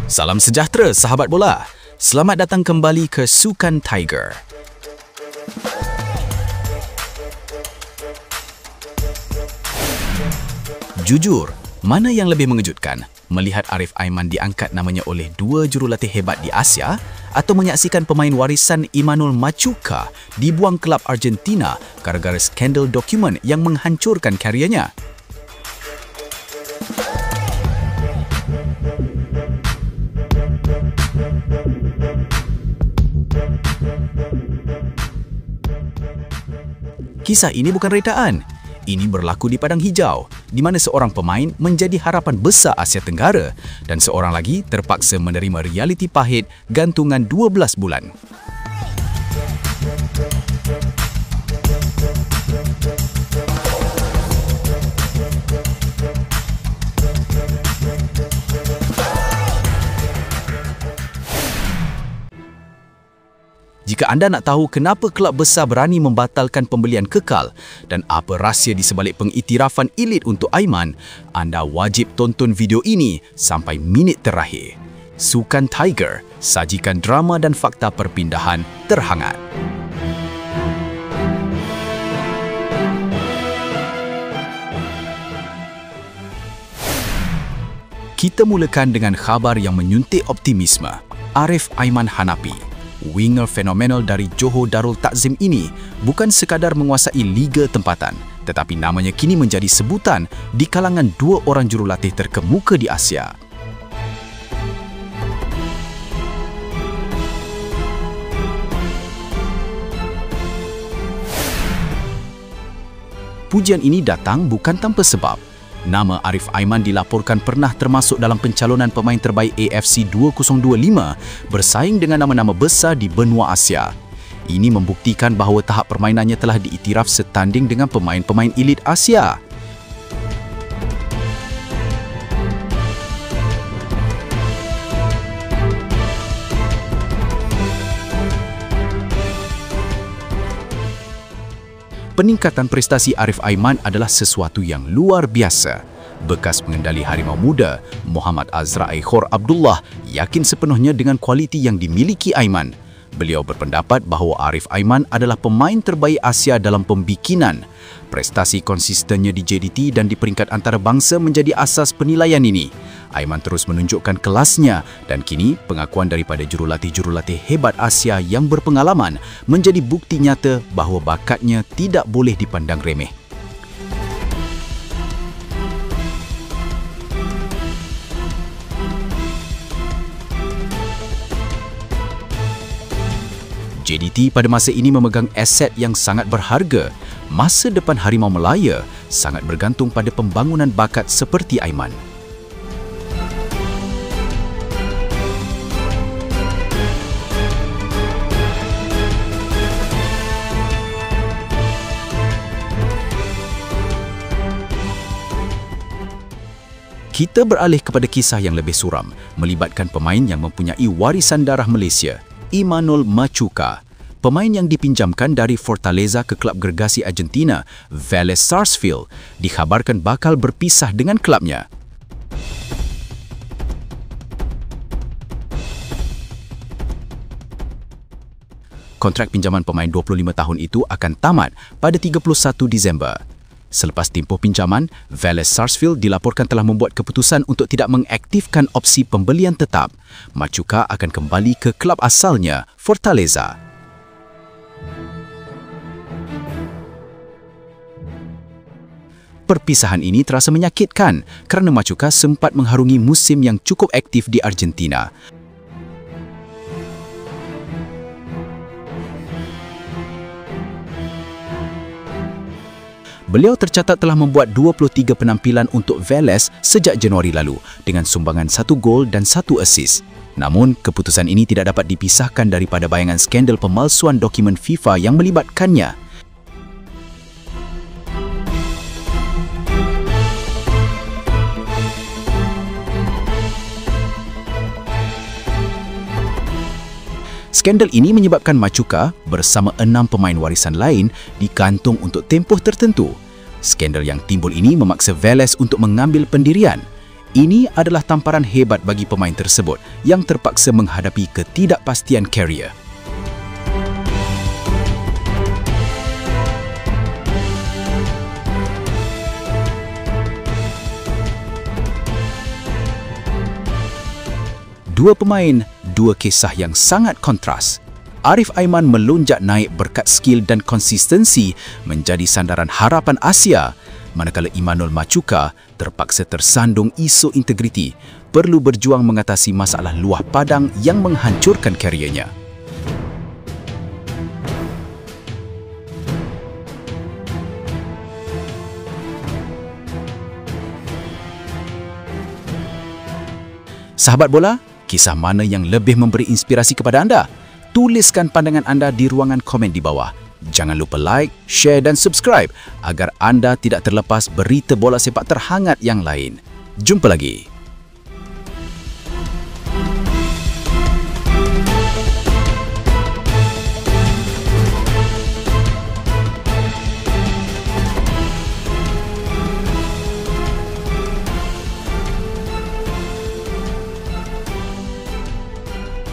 Salam sejahtera sahabat bola. Selamat datang kembali ke Sukan Tiger. Jujur, mana yang lebih mengejutkan? Melihat Arif Aiman diangkat namanya oleh dua jurulatih hebat di Asia atau menyaksikan pemain warisan Imanol Machuca dibuang kelab Argentina gara-gara skandal dokumen yang menghancurkan kariernya? Kisah ini bukan retaan. Ini berlaku di Padang Hijau, di mana seorang pemain menjadi harapan besar Asia Tenggara dan seorang lagi terpaksa menerima realiti pahit gantungan 12 bulan. Jika anda nak tahu kenapa kelab besar berani membatalkan pembelian kekal dan apa rahsia di sebalik pengiktirafan elit untuk Aiman, anda wajib tonton video ini sampai minit terakhir. Sukan Tiger, sajikan drama dan fakta perpindahan terhangat. Kita mulakan dengan khabar yang menyuntik optimisme. Arif Aiman Hanapi, winger fenomenal dari Johor Darul Takzim ini bukan sekadar menguasai liga tempatan, tetapi namanya kini menjadi sebutan di kalangan dua orang jurulatih terkemuka di Asia. Pujian ini datang bukan tanpa sebab. Nama Arif Aiman dilaporkan pernah termasuk dalam pencalonan pemain terbaik AFC 2025 bersaing dengan nama-nama besar di benua Asia. Ini membuktikan bahawa tahap permainannya telah diiktiraf setanding dengan pemain-pemain elit Asia. Peningkatan prestasi Arif Aiman adalah sesuatu yang luar biasa. Bekas pengendali Harimau Muda, Muhammad Azra'i Khor Abdullah, yakin sepenuhnya dengan kualiti yang dimiliki Aiman. Beliau berpendapat bahawa Arif Aiman adalah pemain terbaik Asia dalam pembikinan. Prestasi konsistennya di JDT dan di peringkat antarabangsa menjadi asas penilaian ini. Aiman terus menunjukkan kelasnya dan kini pengakuan daripada jurulatih-jurulatih hebat Asia yang berpengalaman menjadi bukti nyata bahawa bakatnya tidak boleh dipandang remeh. JDT pada masa ini memegang aset yang sangat berharga. Masa depan Harimau Melaya sangat bergantung pada pembangunan bakat seperti Aiman. Kita beralih kepada kisah yang lebih suram, melibatkan pemain yang mempunyai warisan darah Malaysia, Imanol Machuca. Pemain yang dipinjamkan dari Fortaleza ke kelab gergasi Argentina, Vélez Sarsfield, dikhabarkan bakal berpisah dengan kelabnya. Kontrak pinjaman pemain 25 tahun itu akan tamat pada 31 Disember. Selepas tempoh pinjaman, Vélez Sarsfield dilaporkan telah membuat keputusan untuk tidak mengaktifkan opsi pembelian tetap. Machuca akan kembali ke kelab asalnya, Fortaleza. Perpisahan ini terasa menyakitkan kerana Machuca sempat mengharungi musim yang cukup aktif di Argentina. Beliau tercatat telah membuat 23 penampilan untuk Vélez sejak Januari lalu dengan sumbangan 1 gol dan 1 assist. Namun, keputusan ini tidak dapat dipisahkan daripada bayangan skandal pemalsuan dokumen FIFA yang melibatkannya. Skandal ini menyebabkan Machuca bersama 6 pemain warisan lain digantung untuk tempoh tertentu. Skandal yang timbul ini memaksa Vélez untuk mengambil pendirian. Ini adalah tamparan hebat bagi pemain tersebut yang terpaksa menghadapi ketidakpastian karier. Dua pemain, dua kisah yang sangat kontras. Arif Aiman melonjak naik berkat skill dan konsistensi menjadi sandaran harapan Asia, manakala Imanul Machuca terpaksa tersandung isu integriti, perlu berjuang mengatasi masalah luah padang yang menghancurkan kariernya. Sahabat bola, kisah mana yang lebih memberi inspirasi kepada anda? Tuliskan pandangan anda di ruangan komen di bawah. Jangan lupa like, share dan subscribe agar anda tidak terlepas berita bola sepak terhangat yang lain. Jumpa lagi.